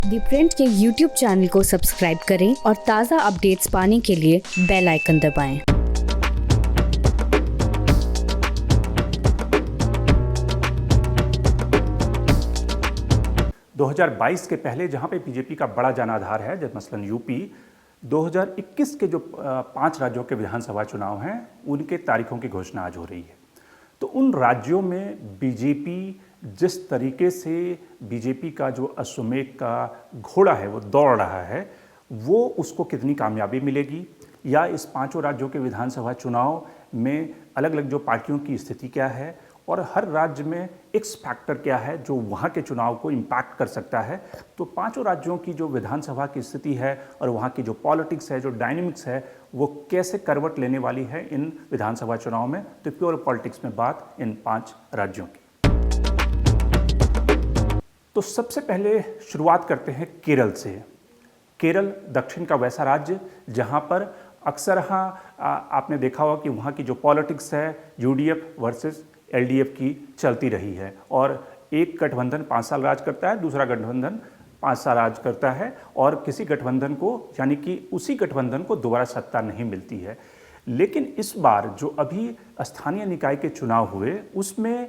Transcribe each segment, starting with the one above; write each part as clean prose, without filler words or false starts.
दी print के YouTube channel को subscribe करें और ताज़ा अपडेट्स पाने के लिए बेल आइकन दबाएं। 2022 के पहले जहां पे बीजेपी का बड़ा जनाधार है, जैसे मसलन यूपी, 2021 के जो 5 राज्यों के विधानसभा चुनाव हैं, उनके तारीखों की घोषणा आज हो रही है। तो उन राज्यों में बीजेपी जिस तरीके से बीजेपी का जो अश्वमेध का घोड़ा है वो दौड़ रहा है, वो उसको कितनी कामयाबी मिलेगी, या इस 5 राज्यों के विधानसभा चुनाव में अलग अलग जो पार्टियों की स्थिति क्या है और हर राज्य में एक्स फैक्टर क्या है जो वहाँ के चुनाव को इम्पैक्ट कर सकता है। तो 5 राज्यों की जो विधानसभा की स्थिति है और वहाँ की जो पॉलिटिक्स है, जो डायनेमिक्स है, वो कैसे करवट लेने वाली है इन विधानसभा चुनाव में। तो प्योर पॉलिटिक्स में बात इन 5 राज्यों की। तो सबसे पहले शुरुआत करते हैं केरल से। केरल दक्षिण का वैसा राज्य जहाँ पर अक्सर आपने देखा होगा कि वहाँ की जो पॉलिटिक्स है यूडीएफ वर्सेस एलडीएफ की चलती रही है, और एक गठबंधन 5 साल राज करता है, दूसरा गठबंधन 5 साल राज करता है, और किसी गठबंधन को यानी कि उसी गठबंधन को दोबारा सत्ता नहीं मिलती है। लेकिन इस बार जो अभी स्थानीय निकाय के चुनाव हुए उसमें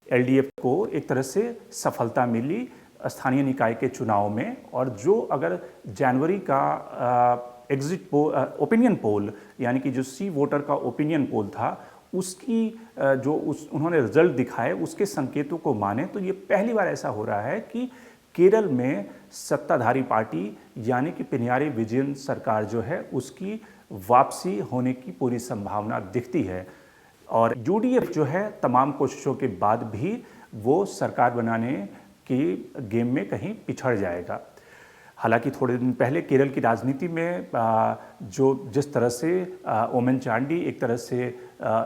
एलडीएफ को एक तरह से सफलता मिली स्थानीय निकाय के चुनाव में, और जो अगर जनवरी का एग्जिट पोल ओपिनियन पोल यानी कि जो सी वोटर का ओपिनियन पोल था उसकी जो उन्होंने रिजल्ट दिखाए उसके संकेतों को माने तो ये पहली बार ऐसा हो रहा है कि केरल में सत्ताधारी पार्टी यानी कि पिनराई विजयन सरकार जो है उसकी वापसी होने की पूरी संभावना दिखती है। और यूडीएफ जो है तमाम कोशिशों के बाद भी वो सरकार बनाने की गेम में कहीं पिछड़ जाएगा। हालांकि थोड़े दिन पहले केरल की राजनीति में जो जिस तरह से ओमन चांडी एक तरह से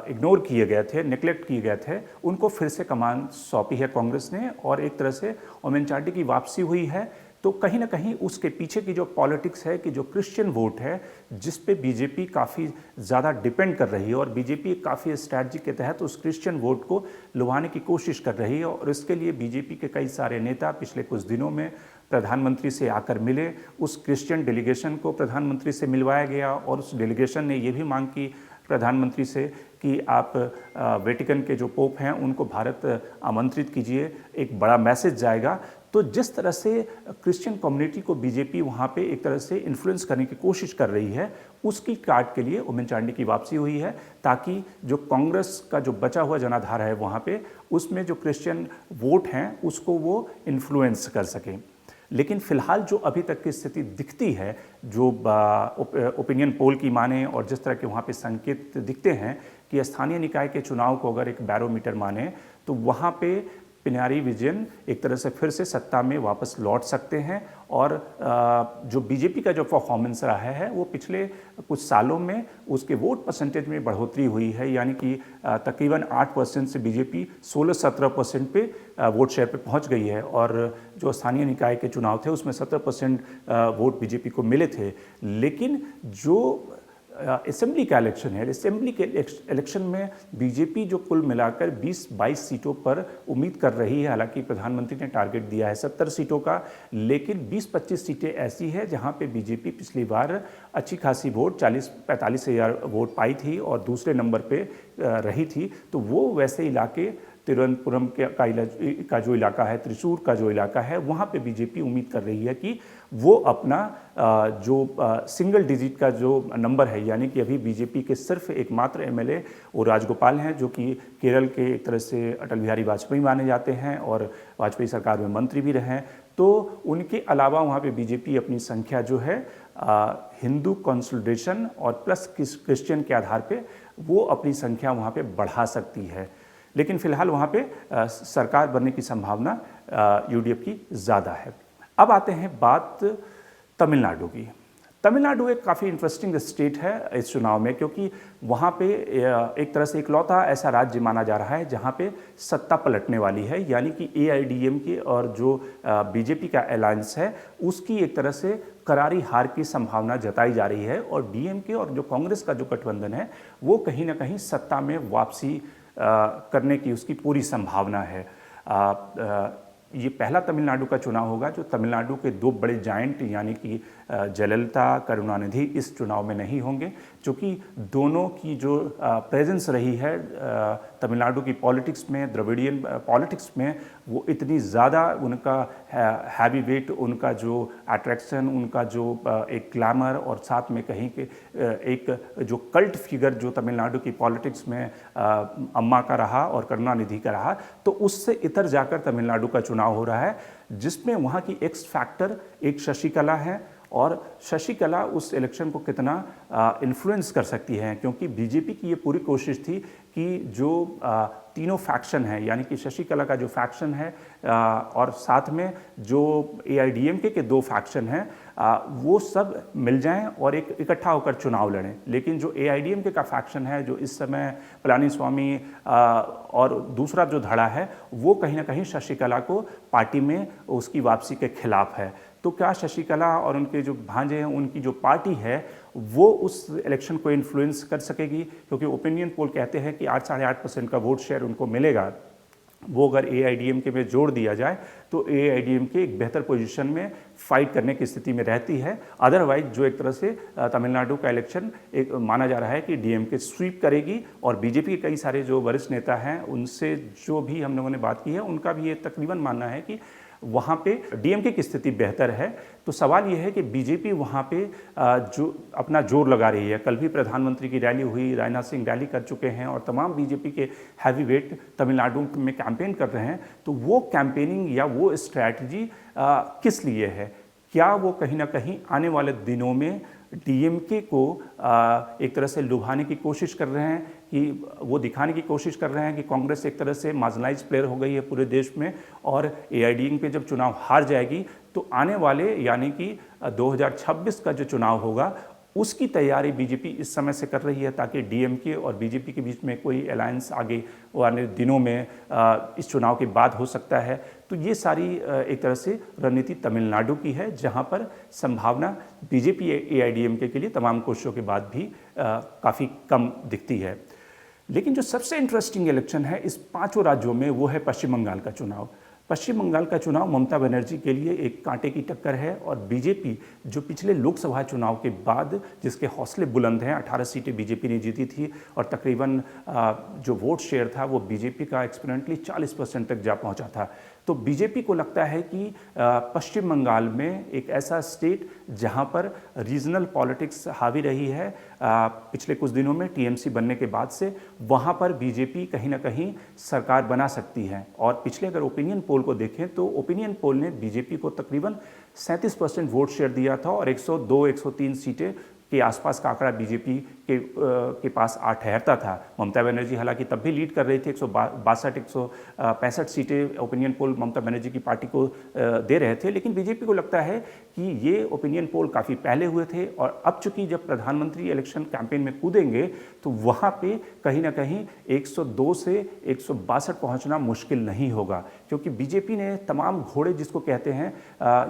इग्नोर किए गए थे, नेग्लेक्ट किए गए थे, उनको फिर से कमान सौंपी है कांग्रेस ने और एक तरह से ओमन चांडी की वापसी हुई है। तो कहीं ना कहीं उसके पीछे की जो पॉलिटिक्स है कि जो क्रिश्चियन वोट है जिस पे बीजेपी काफ़ी ज़्यादा डिपेंड कर रही है और बीजेपी काफ़ी स्ट्रैटेजी के तहत उस क्रिश्चियन वोट को लुभाने की कोशिश कर रही है, और इसके लिए बीजेपी के कई सारे नेता पिछले कुछ दिनों में प्रधानमंत्री से आकर मिले। उस क्रिश्चियन डेलीगेशन को प्रधानमंत्री से मिलवाया गया और उस डेलीगेशन ने ये भी मांग की प्रधानमंत्री से कि आप वेटिकन के जो पोप हैं उनको भारत आमंत्रित कीजिए, एक बड़ा मैसेज जाएगा। तो जिस तरह से क्रिश्चियन कम्युनिटी को बीजेपी वहाँ पे एक तरह से इन्फ्लुएंस करने की कोशिश कर रही है, उसकी काट के लिए ओमन चांडी की वापसी हुई है ताकि जो कांग्रेस का जो बचा हुआ जनाधार है वहाँ पे उसमें जो क्रिश्चियन वोट हैं उसको वो इन्फ्लुएंस कर सकें। लेकिन फिलहाल जो अभी तक की स्थिति दिखती है, जो ओपिनियन पोल की माने और जिस तरह के वहाँ पे संकेत दिखते हैं कि स्थानीय निकाय के चुनाव को अगर एक बैरोमीटर माने तो वहाँ पे पिनराई विजयन एक तरह से फिर से सत्ता में वापस लौट सकते हैं। और जो बीजेपी का जो परफॉर्मेंस रहा है वो पिछले कुछ सालों में उसके वोट परसेंटेज में बढ़ोतरी हुई है, यानी कि तकरीबन 8% से बीजेपी 16-17% पे वोट शेयर पे पहुंच गई है, और जो स्थानीय निकाय के चुनाव थे उसमें 17% वोट बीजेपी को मिले थे। लेकिन जो असेंबली का इलेक्शन है, असेंबली के इलेक्शन में बीजेपी जो कुल मिलाकर 20-22 सीटों पर उम्मीद कर रही है। हालांकि प्रधानमंत्री ने टारगेट दिया है 70 सीटों का, लेकिन 20-25 सीटें ऐसी है जहां पे बीजेपी पिछली बार अच्छी खासी वोट 40-45 हज़ार वोट पाई थी और दूसरे नंबर पे रही थी। तो वो वैसे इलाके तिरुवनंतपुरम का जो इलाका है, त्रिशूर का जो इलाका है, वहाँ पे बीजेपी उम्मीद कर रही है कि वो अपना जो सिंगल डिजिट का जो नंबर है, यानी कि अभी बीजेपी के सिर्फ एकमात्र एमएलए वो राजगोपाल हैं जो कि केरल के एक तरह से अटल बिहारी वाजपेयी माने जाते हैं और वाजपेयी सरकार में मंत्री भी रहे हैं। तो उनके अलावा वहाँ पे बीजेपी अपनी संख्या जो है हिंदू कंसोलिडेशन और प्लस क्रिश्चियन के आधार पे वो अपनी संख्या वहाँ पे बढ़ा सकती है। लेकिन फिलहाल वहाँ पे सरकार बनने की संभावना यूडीएफ की ज़्यादा है। अब आते हैं बात तमिलनाडु की। तमिलनाडु एक काफ़ी इंटरेस्टिंग स्टेट है इस चुनाव में, क्योंकि वहाँ पे एक तरह से इकलौता ऐसा राज्य माना जा रहा है जहाँ पे सत्ता पलटने वाली है, यानी कि एआईडीएमके और जो बीजेपी का अलायंस है उसकी एक तरह से करारी हार की संभावना जताई जा रही है, और डीएमके और जो कांग्रेस का जो गठबंधन है वो कहीं ना कहीं सत्ता में वापसी करने की उसकी पूरी संभावना है। ये पहला तमिलनाडु का चुनाव होगा जो तमिलनाडु के दो बड़े जायंट यानी कि जयललिता, करुणानिधि इस चुनाव में नहीं होंगे, क्योंकि दोनों की जो प्रेजेंस रही है तमिलनाडु की पॉलिटिक्स में, द्रविडियन पॉलिटिक्स में, वो इतनी ज़्यादा उनका हैवी वेट, उनका जो अट्रैक्शन, उनका जो एक ग्लैमर और साथ में कहीं के एक जो कल्ट फिगर जो तमिलनाडु की पॉलिटिक्स में अम्मा का रहा और करुणानिधि का रहा, तो उससे इतर जाकर तमिलनाडु का चुनाव हो रहा है, जिसमें वहाँ की एक्स फैक्टर एक शशिकला है और शशिकला उस इलेक्शन को कितना इन्फ्लुएंस कर सकती है, क्योंकि बीजेपी की ये पूरी कोशिश थी कि जो तीनों फैक्शन है, यानी कि शशिकला का जो फैक्शन है और साथ में जो एआईडीएमके के दो फैक्शन हैं, वो सब मिल जाएं और एक इकट्ठा होकर चुनाव लड़ें। लेकिन जो एआईडीएमके का फैक्शन है, जो इस समय पलानीस्वामी और दूसरा जो धड़ा है, वो कहीं ना कहीं शशिकला को पार्टी में उसकी वापसी के खिलाफ है। तो क्या शशिकला और उनके जो भांजे हैं, उनकी जो पार्टी है, वो उस इलेक्शन को इन्फ्लुएंस कर सकेगी? क्योंकि ओपिनियन पोल कहते हैं कि 8-8.5% का वोट शेयर उनको मिलेगा। वो अगर एआईडीएमके में जोड़ दिया जाए तो एआईडीएमके एक बेहतर पोजीशन में फाइट करने की स्थिति में रहती है। अदरवाइज जो एक तरह से तमिलनाडु का इलेक्शन एक माना जा रहा है कि डीएमके स्वीप करेगी, और बीजेपी के कई सारे जो वरिष्ठ नेता हैं उनसे जो भी हम लोगों ने बात की है, उनका भी ये तकरीबन मानना है कि वहाँ पे डीएमके की स्थिति बेहतर है। तो सवाल ये है कि बीजेपी वहाँ पे जो अपना जोर लगा रही है। कल भी प्रधानमंत्री की रैली हुई, राजनाथ सिंह रैली कर चुके हैं और तमाम बीजेपी के हैवी वेट तमिलनाडु में कैंपेन कर रहे हैं। तो वो कैंपेनिंग या वो स्ट्रैटेजी किस लिए है? क्या वो कहीं ना कहीं आने वाले दिनों में डीएमके को एक तरह से लुभाने की कोशिश कर रहे हैं, कि वो दिखाने की कोशिश कर रहे हैं कि कांग्रेस एक तरह से मार्जिनलाइज प्लेयर हो गई है पूरे देश में, और एआईडीएमके जब चुनाव हार जाएगी तो आने वाले यानी कि 2026 का जो चुनाव होगा उसकी तैयारी बीजेपी इस समय से कर रही है, ताकि डीएमके और बीजेपी के बीच में कोई अलायंस आगे आने दिनों में इस चुनाव के बाद हो सकता है। तो ये सारी एक तरह से रणनीति तमिलनाडु की है, जहां पर संभावना बीजेपी एआईडीएमके के लिए तमाम कोशिशों के बाद भी काफ़ी कम दिखती है। लेकिन जो सबसे इंटरेस्टिंग इलेक्शन है इस पांचों राज्यों में, वो है पश्चिम बंगाल का चुनाव। पश्चिम बंगाल का चुनाव ममता बनर्जी के लिए एक कांटे की टक्कर है, और बीजेपी जो पिछले लोकसभा चुनाव के बाद जिसके हौसले बुलंद हैं, 18 सीटें बीजेपी ने जीती थी और तकरीबन जो वोट शेयर था वो बीजेपी का एक्सपोनेंटली 40% तक जा पहुंचा था। तो बीजेपी को लगता है कि पश्चिम बंगाल में एक ऐसा स्टेट जहां पर रीजनल पॉलिटिक्स हावी रही है पिछले कुछ दिनों में टीएमसी बनने के बाद से, वहां पर बीजेपी कहीं ना कहीं सरकार बना सकती है। और पिछले अगर ओपिनियन पोल को देखें तो ओपिनियन पोल ने बीजेपी को तकरीबन 37% वोट शेयर दिया था और 102-103 सीटें के आसपास का आंकड़ा बीजेपी के पास आ ठहरता था। ममता बनर्जी हालांकि तब भी लीड कर रही थी, 162-165 सीटें ओपिनियन पोल ममता बनर्जी की पार्टी को दे रहे थे। लेकिन बीजेपी को लगता है कि ये ओपिनियन पोल काफ़ी पहले हुए थे, और अब चूंकि जब प्रधानमंत्री इलेक्शन कैंपेन में कूदेंगे तो वहाँ पे कहीं ना कहीं 102 से 162 पहुँचना मुश्किल नहीं होगा, क्योंकि बीजेपी ने तमाम घोड़े जिसको कहते हैं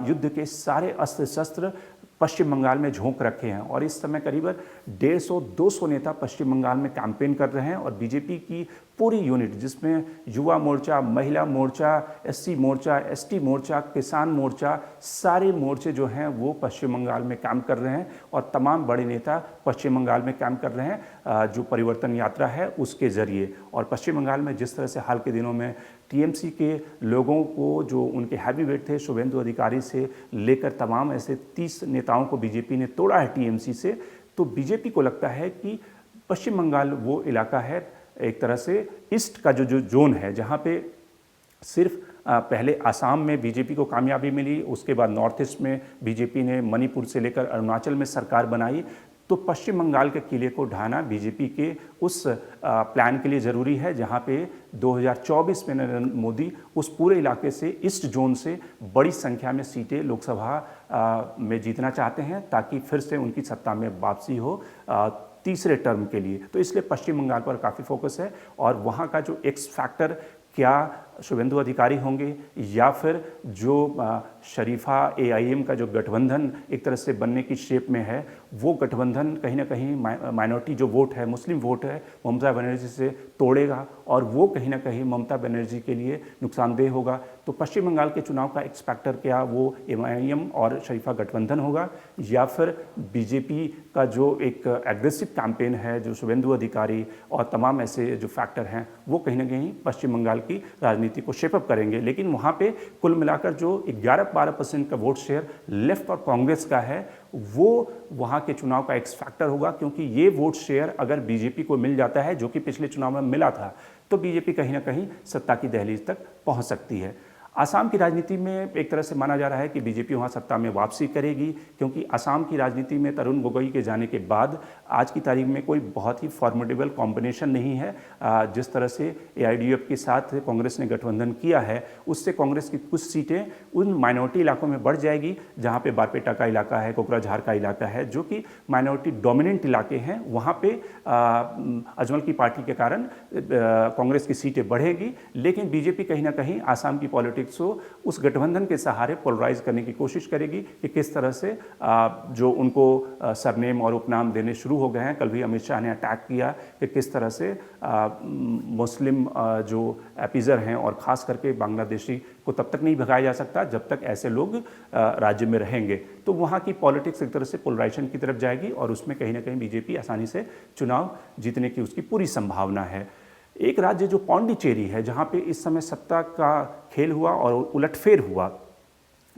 युद्ध के सारे अस्त्र शस्त्र पश्चिम बंगाल में झोंक रखे हैं, और इस समय करीब 150-200 नेता पश्चिम बंगाल में कैंपेन कर रहे हैं। और बीजेपी की पूरी यूनिट जिसमें युवा मोर्चा, महिला मोर्चा, एससी मोर्चा, एसटी मोर्चा, किसान मोर्चा, सारे मोर्चे जो हैं वो पश्चिम बंगाल में काम कर रहे हैं, और तमाम बड़े नेता पश्चिम बंगाल में काम कर रहे हैं जो परिवर्तन यात्रा है उसके ज़रिए। और पश्चिम बंगाल में जिस तरह से हाल के दिनों में टीएमसी के लोगों को, जो उनके हैवी वेट थे, शुभेंदु अधिकारी से लेकर तमाम ऐसे 30 नेताओं को बीजेपी ने तोड़ा है टीएमसी से, तो बीजेपी को लगता है कि पश्चिम बंगाल वो इलाका है एक तरह से ईस्ट का जो जोन है, जहाँ पे सिर्फ पहले आसाम में बीजेपी को कामयाबी मिली, उसके बाद नॉर्थ ईस्ट में बीजेपी ने मणिपुर से लेकर अरुणाचल में सरकार बनाई। तो पश्चिम बंगाल के किले को ढाना बीजेपी के उस प्लान के लिए ज़रूरी है, जहां पे 2024 में नरेंद्र मोदी उस पूरे इलाके से, ईस्ट जोन से बड़ी संख्या में सीटें लोकसभा में जीतना चाहते हैं, ताकि फिर से उनकी सत्ता में वापसी हो तीसरे टर्म के लिए। तो इसलिए पश्चिम बंगाल पर काफ़ी फोकस है, और वहाँ का जो एक्स फैक्टर क्या शुभेंदु अधिकारी होंगे या फिर जो शरीफा AIM का जो गठबंधन एक तरह से बनने की शेप में है, वो गठबंधन कहीं ना कहीं माइनॉरिटी जो वोट है, मुस्लिम वोट है, ममता बनर्जी से तोड़ेगा और वो कहीं ना कहीं ममता बनर्जी के लिए नुकसानदेह होगा। तो पश्चिम बंगाल के चुनाव का एक्स फैक्टर क्या वो MIM और शरीफा गठबंधन होगा या फिर बीजेपी का जो एक एग्रेसिव कैंपेन है, जो शुभेंदु अधिकारी और तमाम ऐसे जो फैक्टर हैं वो कहीं ना कहीं पश्चिम बंगाल की राजनीति को शेपअप करेंगे। लेकिन वहाँ पे कुल मिलाकर जो 11-12% का वोट शेयर लेफ्ट और कांग्रेस का है वो वहाँ के चुनाव का एक्स फैक्टर होगा, क्योंकि ये वोट शेयर अगर बीजेपी को मिल जाता है, जो कि पिछले चुनाव में मिला था, तो बीजेपी कहीं ना कहीं सत्ता की दहलीज तक पहुँच सकती है। असम की राजनीति में एक तरह से माना जा रहा है कि बीजेपी वहाँ सत्ता में वापसी करेगी, क्योंकि असम की राजनीति में तरुण गोगोई के जाने के बाद आज की तारीख में कोई बहुत ही फॉर्मिडेबल कॉम्बिनेशन नहीं है। जिस तरह से AIDF के साथ कांग्रेस ने गठबंधन किया है, उससे कांग्रेस की कुछ सीटें उन माइनॉरिटी इलाकों में बढ़ जाएगी, जहाँ पे बारपेटा का इलाका है, कोकराझार का इलाका है, जो कि माइनॉरिटी डोमिनेंट इलाके हैं। वहाँ पे अजमल की पार्टी के कारण कांग्रेस की सीटें बढ़ेगी, लेकिन बीजेपी कहीं ना कहीं आसाम की पॉलिटिक्स को उस गठबंधन के सहारे पोलराइज करने की कोशिश करेगी कि किस तरह से जो उनको सरनेम और उपनाम देने शुरू हो गए हैं। कल भी अमित शाह ने अटैक किया कि किस तरह से मुस्लिम जो एपिजर हैं और ख़ास करके बांग्लादेशी को तब तक नहीं भगाया जा सकता जब तक ऐसे लोग राज्य में रहेंगे। तो वहाँ की पॉलिटिक्स एक तरह से पोलराइजेशन की तरफ जाएगी और उसमें कहीं ना कहीं बीजेपी आसानी से चुनाव जीतने की उसकी पूरी संभावना है। एक राज्य जो पौंडीचेरी है, जहाँ पे इस समय सत्ता का खेल हुआ और उलटफेर हुआ,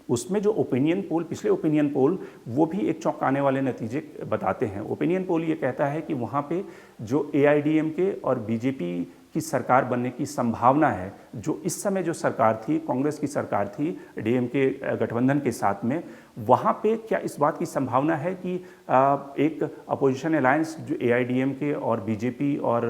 उसमें जो ओपिनियन पोल, पिछले ओपिनियन पोल, वो भी एक चौंकाने वाले नतीजे बताते हैं। ओपिनियन पोल ये कहता है कि वहाँ पे जो AIDMK और बीजेपी की सरकार बनने की संभावना है, जो इस समय जो सरकार थी, कांग्रेस की सरकार थी DMK गठबंधन के साथ में, वहाँ पे क्या इस बात की संभावना है कि एक अपोजिशन अलायंस जो AIDMK और बीजेपी और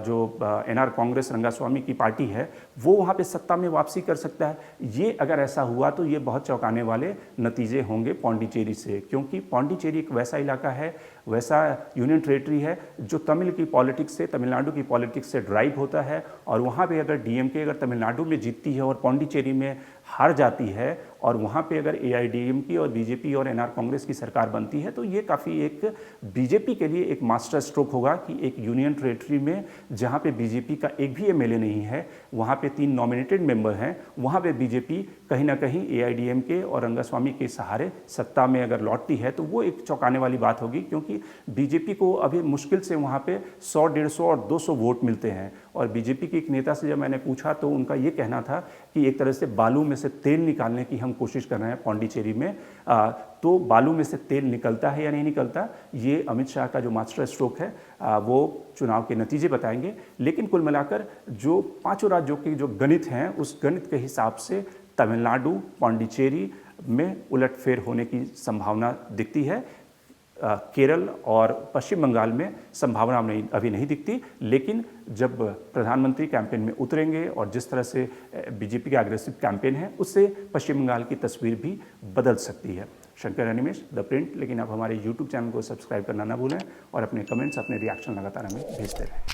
जो NR कांग्रेस रंगास्वामी की पार्टी है, वो वहाँ पे सत्ता में वापसी कर सकता है। ये अगर ऐसा हुआ तो ये बहुत चौंकाने वाले नतीजे होंगे पौंडीचेरी से, क्योंकि पौंडीचेरी एक वैसा इलाका है, वैसा यूनियन टेरेटरी है जो तमिल की पॉलिटिक्स से, तमिलनाडु की पॉलिटिक्स से ड्राइव होता है। और वहाँ पे अगर DMK अगर तमिलनाडु में जीतती है और पौंडीचेरी में हार जाती है और वहाँ पे अगर AIDMK और बीजेपी और NR कांग्रेस की सरकार बनती है, तो ये काफ़ी एक बीजेपी के लिए एक मास्टर स्ट्रोक होगा कि एक यूनियन टेरेटरी में जहाँ पे बीजेपी का एक भी MLA नहीं है, वहाँ पे 3 नॉमिनेटेड मेंबर हैं, वहाँ पे बीजेपी कहीं ना कहीं AIDMK और रंगास्वामी के सहारे सत्ता में अगर लौटती है तो वो एक चौंकाने वाली बात होगी, क्योंकि बीजेपी को अभी मुश्किल से वहाँ पे 100, 150 और 200 वोट मिलते हैं। और बीजेपी के एक नेता से जब मैंने पूछा तो उनका ये कहना था कि एक तरह से बालू में से तेल निकालने की हम कोशिश कर रहे हैं पौंडीचेरी में। तो बालू में से तेल निकलता है या नहीं निकलता, ये अमित शाह का जो मास्टर स्ट्रोक है वो चुनाव के नतीजे बताएंगे। लेकिन कुल मिलाकर जो 5 राज्यों के जो गणित हैं, उस गणित के हिसाब से तमिलनाडु, पौंडीचेरी में उलटफेर होने की संभावना दिखती है। केरल और पश्चिम बंगाल में संभावना अभी नहीं दिखती, लेकिन जब प्रधानमंत्री कैंपेन में उतरेंगे और जिस तरह से बीजेपी का एग्रेसिव कैंपेन है, उससे पश्चिम बंगाल की तस्वीर भी बदल सकती है। Shankar Animesh, the print. लेकिन आप हमारे YouTube चैनल को सब्सक्राइब करना ना भूलें और अपने कमेंट्स, अपने रिएक्शन लगातार हमें भेजते रहें।